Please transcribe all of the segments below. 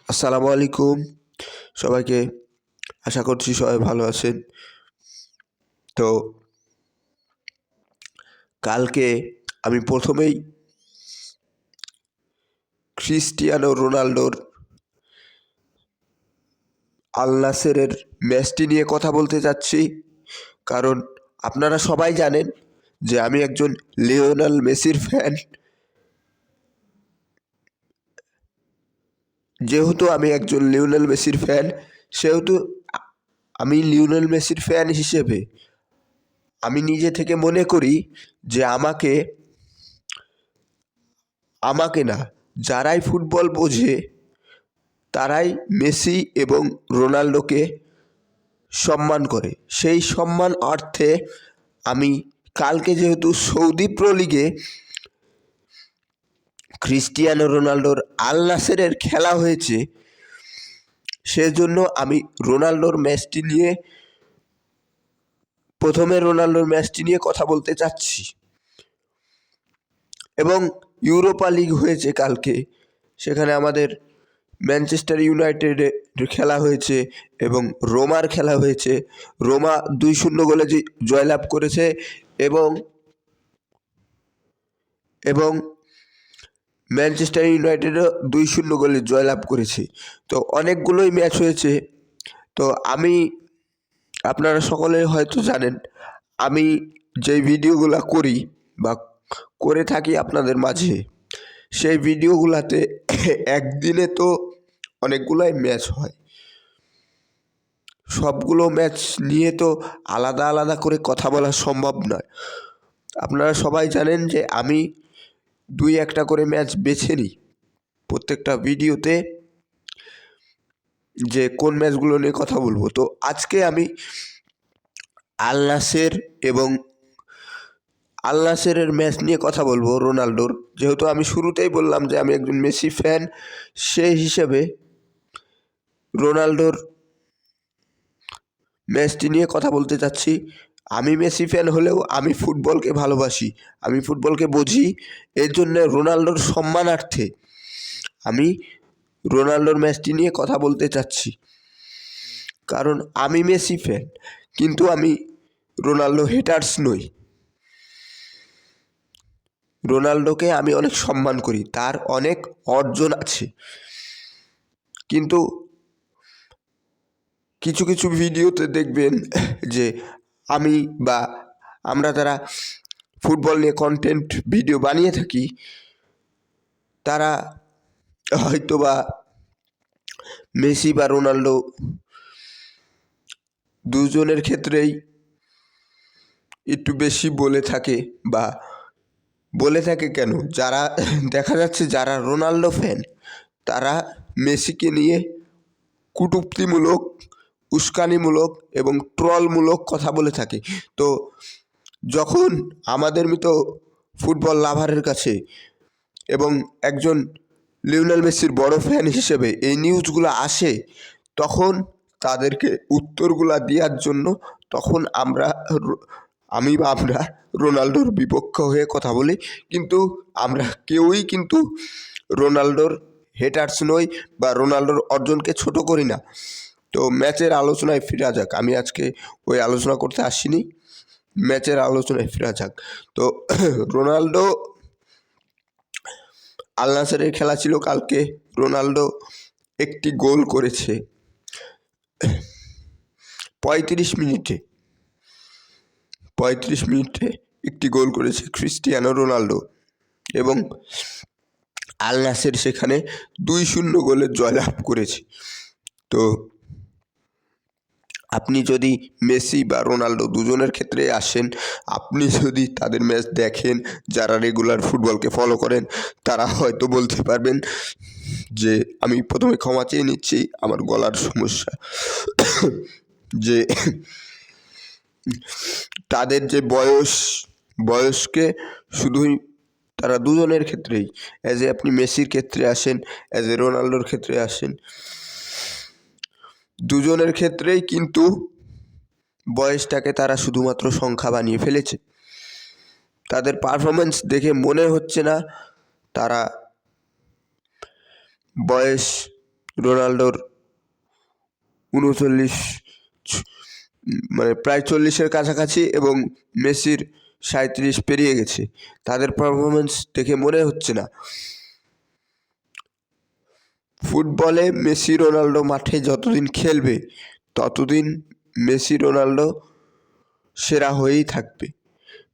আসসালামু আলাইকুম সবাইকে। আশা করছি সবাই ভালো আছেন। তো কালকে আমি প্রথমেই ক্রিস্টিয়ানো রোনাল্ডোর আল নাসেরের ম্যাচটি নিয়ে কথা বলতে চাচ্ছি। কারণ আপনারা সবাই জানেন যে আমি একজন লিওনেল মেসির ফ্যান। যেহেতু আমি একজন লিওনেল মেসির ফ্যান, সেহেতু আমি লিওনেল মেসির ফ্যান হিসেবে আমি নিজে থেকে মনে করি যে আমাকে না, যারাই ফুটবল বোঝে তারাই মেসি এবং রোনাল্ডোকে সম্মান করে। সেই সম্মান অর্থে আমি কালকে যেহেতু সৌদি প্রো লিগে ক্রিস্টিয়ানো রোনাল্ডোর আল নাসেরের খেলা হয়েছে, সেজন্য আমি রোনাল্ডোর ম্যাচটি নিয়ে কথা বলতে চাচ্ছি। এবং ইউরোপা লিগ হয়েছে কালকে, সেখানে আমাদের ম্যানচেস্টার ইউনাইটেডের খেলা হয়েছে এবং রোমার খেলা হয়েছে। রোমা 2-0 গোলে জয়লাভ করেছে এবং ম্যানচেস্টার ইউনাইটেডও 2-0 গোলে জয়লাভ করেছে। তো অনেকগুলোই ম্যাচ হয়েছে। তো আপনারা সকলে হয়তো জানেন, আমি যেই ভিডিওগুলো করি বা করে থাকি আপনাদের মাঝে, সেই ভিডিওগুলোতে একদিনে তো অনেকগুলাই ম্যাচ হয়। সবগুলো ম্যাচ নিয়ে তো আলাদা আলাদা করে কথা বলা সম্ভব নয়। আপনারা সবাই জানেন যে আমি 2-1টা করে ম্যাচ বেছে নিই প্রত্যেকটা ভিডিওতে, যে কোন ম্যাচগুলো নিয়ে কথা বলবো। তো আজকে আমি আল নাসেরের ম্যাচ নিয়ে কথা বলবো, রোনাল্ডোর। যেহেতু আমি শুরুতেই বললাম যে আমি একজন মেসি ফ্যান, সেই হিসেবে রোনাল্ডোর ম্যাচটি নিয়ে কথা বলতে চাচ্ছি। আমি মেসি ফ্যান হলেও আমি ফুটবলকে ভালোবাসি, আমি ফুটবলকে বুঝি। এর জন্য রোনাল্ডোর সম্মানার্থে আমি রোনাল্ডোর ম্যাচটি নিয়ে কথা বলতে চাচ্ছি। কারণ আমি মেসি ফ্যান, কিন্তু আমি রোনাল্ডো হেটার্স নই। রোনাল্ডোকে আমি অনেক সম্মান করি, তার অনেক অর্জন আছে। কিন্তু কিছু কিছু ভিডিওতে দেখবেন যে আমরা যারা ফুটবল নিয়ে কন্টেন্ট ভিডিও বানিয়ে থাকি, তারা হয়তোবা মেসি বা রোনাল্ডো দুজনের ক্ষেত্রেই একটু বেশি বলে থাকে কেন, যারা দেখা যাচ্ছে যারা রোনাল্ডো ফ্যান, তারা মেসিকে নিয়ে কটূক্তিমূলক, উস্কানিমূলক এবং ট্রলমূলক কথা বলে থাকে। তো যখন আমাদের মতো ফুটবল লাভারের কাছে এবং একজন লিওনেল মেসির বড় ফ্যান হিসেবে এই নিউজগুলো আসে, তখন তাদেরকে উত্তরগুলা দেওয়ার জন্য তখন আমরা রোনাল্ডোর বিপক্ষ হয়ে কথা বলি। কিন্তু আমরা কেউই কিন্তু রোনাল্ডোর হেটার্স নই বা রোনাল্ডোর অর্জনকে ছোট করি না। তো ম্যাচের আলোচনায় ফিরা যাক। আমি আজকে ওই আলোচনা করতে আসিনি, ম্যাচের আলোচনায় ফিরা যাক। তো রোনাল্ডো আল নাসেরের খেলা ছিল কালকে। রোনাল্ডো একটি গোল করেছে 35 মিনিটে একটি গোল করেছে ক্রিস্টিয়ানো রোনাল্ডো এবং আল নাসের সেখানে 2-0 গোলে জয়লাভ করেছে। তো আপনি যদি মেসি বা রোনাল্ডো দুজনের ক্ষেত্রে আসেন, আপনি যদি তাদের ম্যাচ দেখেন, যারা রেগুলার ফুটবলকে ফলো করেন, তারা হয়তো বলতে পারবেন যে আমি প্রথমে ক্ষমা চেয়ে নিচ্ছি, আমার গলার সমস্যা, যে তাদের যে বয়সকে শুধুই তারা দুজনের ক্ষেত্রেই, আপনি মেসির ক্ষেত্রে আসেন, রোনাল্ডোর ক্ষেত্রে আসেন, দুজনের ক্ষেত্রেই কিন্তু বয়সটাকে তারা শুধুমাত্র সংখ্যা বানিয়ে ফেলেছে। তাদের পারফরমেন্স দেখে মনে হচ্ছে না তারা বয়স রোনাল্ডোর 39 মানে প্রায় 40-এর কাছাকাছি এবং মেসির 37 পেরিয়ে গেছে। তাদের পারফরমেন্স দেখে মনে হচ্ছে না। ফুটবলে মেসি রোনাল্ডো মাঠে যতদিন খেলবে ততদিন মেসি রোনাল্ডো সেরা হয়েই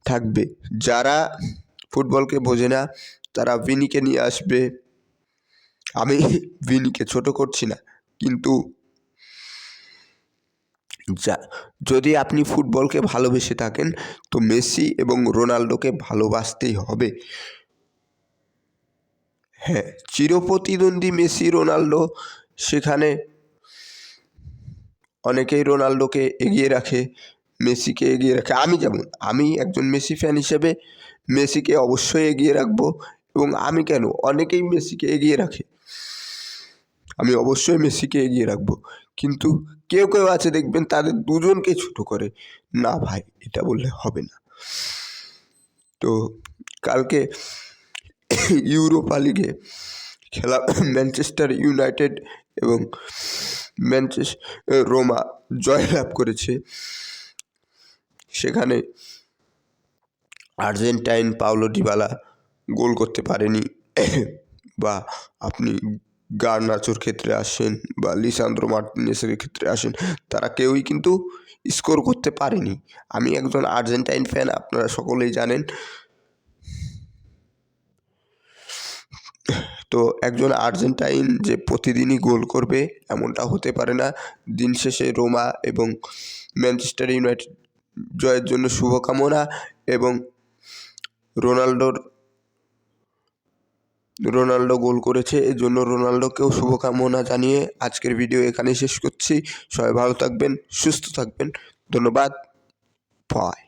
থাকবে। যারা ফুটবলকে বোঝে না তারা ভিনিকে নিয়ে আসবে। আমি ভিনিকে ছোট করছি না, কিন্তু যদি আপনি ফুটবলকে ভালোবেসে থাকেন তো মেসি এবং রোনাল্ডোকে ভালোবাসতেই হবে। হ্যাঁ, চিরপ্রতিদ্বন্দ্বী মেসি রোনাল্ডো, সেখানে অনেকেই রোনাল্ডোকে এগিয়ে রাখে, মেসিকে এগিয়ে রাখে। আমি একজন মেসি ফ্যান হিসেবে মেসিকে অবশ্যই এগিয়ে রাখবো। এবং আমি কেন, অনেকেই মেসিকে এগিয়ে রাখে, আমি অবশ্যই মেসিকে এগিয়ে রাখবো। কিন্তু কেউ আছে দেখবেন তাদের দুজনকে ছোট করে। না ভাই, এটা বললে হবে না। তো কালকে ইউরোপা লিগে খেলা ম্যানচেস্টার ইউনাইটেড এবং রোমা জয়লাভ করেছে। সেখানে আর্জেন্টাইন পাওলো ডিবালা গোল করতে পারেনি, বা আপনি গার্নাচোর ক্ষেত্রে আসেন বা লিসান্দ্রো মার্টিনেসের ক্ষেত্রে আসেন, তারা কেউই কিন্তু স্কোর করতে পারেনি। আমি একজন আর্জেন্টাইন ফ্যান, আপনারা সকলেই জানেন। তো একজন আর্জেন্টাইন যে প্রতিদিনই গোল করবে এমনটা হতে পারে না। দিন শেষে রোমা এবং ম্যানচেস্টার ইউনাইটেড জয়ের জন্য শুভকামনা। এবং রোনাল্ডো গোল করেছে, এর জন্য রোনাল্ডোকেও শুভকামনা জানিয়ে আজকের ভিডিও এখানেই শেষ করছি। সবাই ভালো থাকবেন, সুস্থ থাকবেন। ধন্যবাদ। বাই।